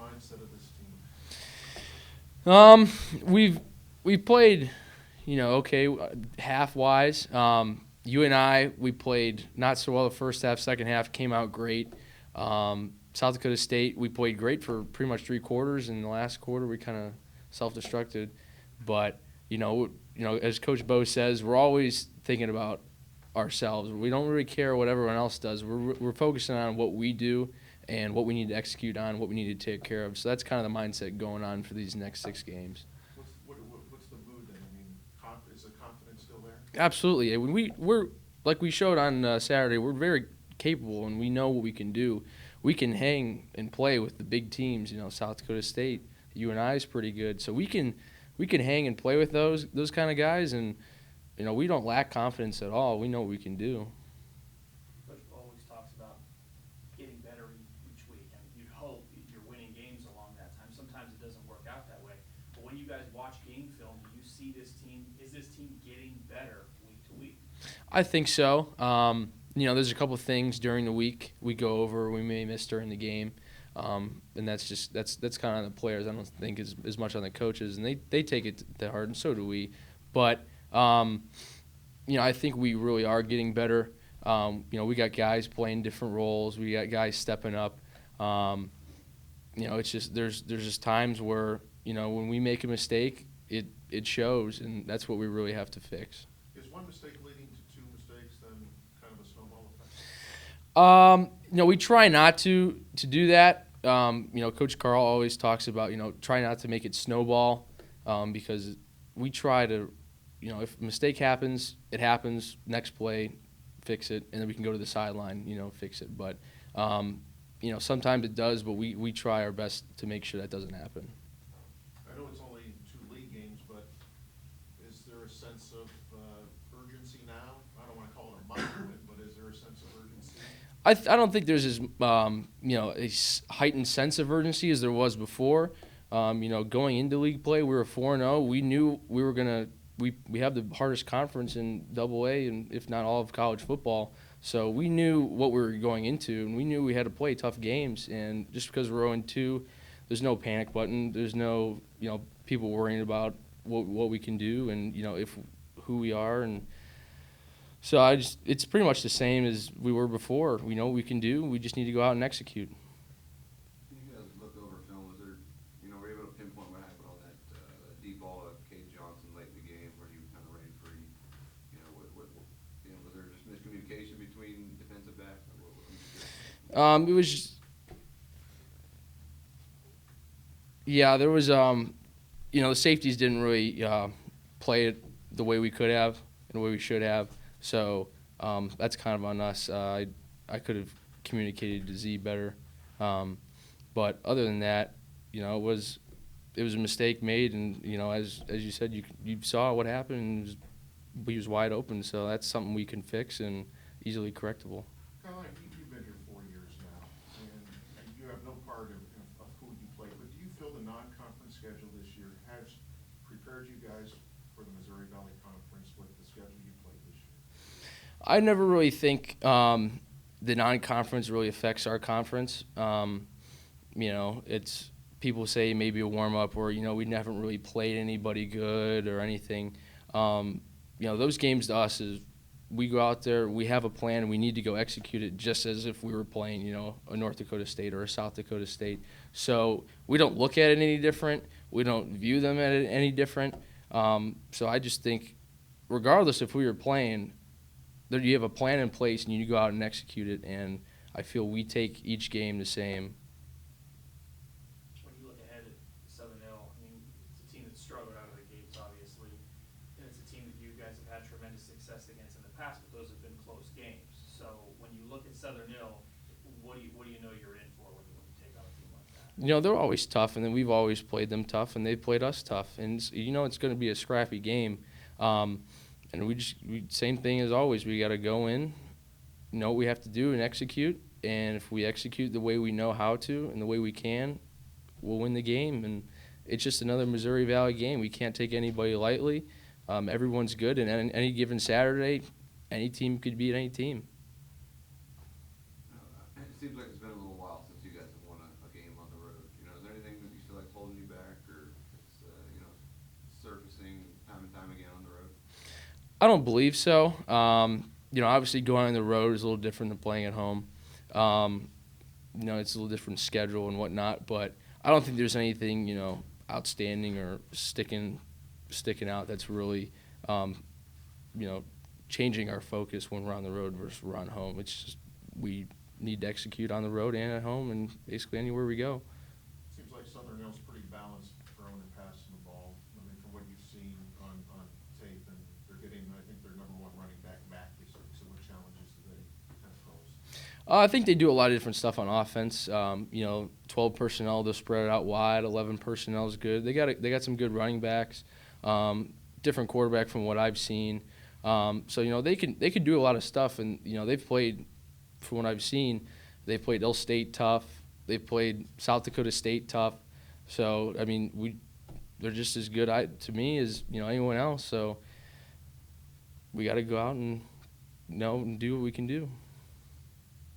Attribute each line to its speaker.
Speaker 1: mindset of this
Speaker 2: We've played, okay, half wise. You and I, we played not so well the first half. Second half came out great. South Dakota State, we played great for pretty much 3 quarters. In the last quarter, we kind of self-destructed. But as Coach Bo says, we're always thinking about ourselves. We don't really care what everyone else does. We're focusing on what we do and what we need to execute on, what we need to take care of. So that's kind of the mindset going on for these next 6 games.
Speaker 1: What's the mood then? I mean, is the confidence still there?
Speaker 2: Absolutely. When we're like we showed on Saturday, we're very capable and we know what we can do. We can hang and play with the big teams. South Dakota State, UNI is pretty good, so we can hang and play with those kind of guys, and we don't lack confidence at all. We know what we can do.
Speaker 3: Coach always talks about getting better each week, and you'd hope you're winning games along that time. Sometimes it doesn't work out that way. But when you guys watch game film, do you see this team? Is this team getting better week to week?
Speaker 2: I think so. There's a couple of things during the week we go over, we may miss during the game, and that's kind of on the players. I don't think as much on the coaches, and they take it to heart, and so do we. But I think we really are getting better. We got guys playing different roles. We got guys stepping up. It's just there's just times where when we make a mistake, it shows, and that's what we really have to fix.
Speaker 1: Is one mistake leading to 2 mistakes, then kind of a snowball effect?
Speaker 2: We try not to do that. Coach Carl always talks about try not to make it snowball, because we try to, if a mistake happens, it happens. Next play, fix it, and then we can go to the sideline, fix it. But sometimes it does, but we try our best to make sure that doesn't happen.
Speaker 1: I know it's only 2 league games, but is there a sense of urgency now? I don't want to call it a monument, but is there a sense of urgency?
Speaker 2: I don't think there's as heightened sense of urgency as there was before. Going into league play, we were 4-0. We knew we were gonna we have the hardest conference in AA, and if not all of college football. So we knew what we were going into, and we knew we had to play tough games. And just because we're 0-2, there's no panic button. There's no people worrying about what we can do and if who we are. And so it's pretty much the same as we were before. We know what we can do. We just need to go out and execute.
Speaker 4: When you guys look over film, was there, were you able to pinpoint what happened on that deep ball to Cade Johnson late in the game where he kind of ran free? Was there just miscommunication between defensive backs?
Speaker 2: It was just, yeah, there was, the safeties didn't really play it the way we could have and the way we should have. So that's kind of on us. I could have communicated to Z better, but other than that, it was a mistake made, and as you said, you saw what happened. And he was wide open, so that's something we can fix and easily correctable.
Speaker 1: Kyle, you've been here 4 years now, and you have no part of who you play. But do you feel the non-conference schedule this year has prepared you guys for the Missouri Valley Conference with the schedule you played this year?
Speaker 2: I never really think the non-conference really affects our conference. It's people say maybe a warm-up or, we haven't really played anybody good or anything. Those games to us is we go out there, we have a plan, and we need to go execute it just as if we were playing, a North Dakota State or a South Dakota State. So we don't look at it any different. We don't view them at it any different. So I just think regardless if we were playing, you have a plan in place and you go out and execute it, and I feel we take each game the same.
Speaker 3: When you look ahead at Southern Hill, it's a team that struggled out of the gates, obviously, and it's a team that you guys have had tremendous success against in the past, but those have been close games. So when you look at Southern Hill, what do you know you're in for when you take on a team like that?
Speaker 2: They're always tough, and then we've always played them tough, and they've played us tough. And it's going to be a scrappy game. And same thing as always. We got to go in, know what we have to do, and execute. And if we execute the way we know how to and the way we can, we'll win the game. And it's just another Missouri Valley game. We can't take anybody lightly. Everyone's good, and any given Saturday, any team could beat any team.
Speaker 4: It seems like it's been a little while since you guys have won a game on the road. Is there
Speaker 2: I don't believe so. Obviously going on the road is a little different than playing at home. It's a little different schedule and whatnot, but I don't think there's anything, outstanding or sticking out that's really, changing our focus when we're on the road versus we're on home. It's just we need to execute on the road and at home and basically anywhere we go.
Speaker 1: Seems like Southern Hill's pretty balanced throwing and passing the ball. I mean, from what you've seen on tape, and they're getting, I think, their number one running back this year. So what challenges do they kind of pose?
Speaker 2: I think they do a lot of different stuff on offense. 12 personnel, they'll spread it out wide. 11 personnel is good. They got some good running backs. Different quarterback from what I've seen. So they can do a lot of stuff, and they've played, from what I've seen, they've played Ill State tough. They've played South Dakota State tough. So I mean, they're just as good to me as anyone else. So we got to go out and and do what we can do.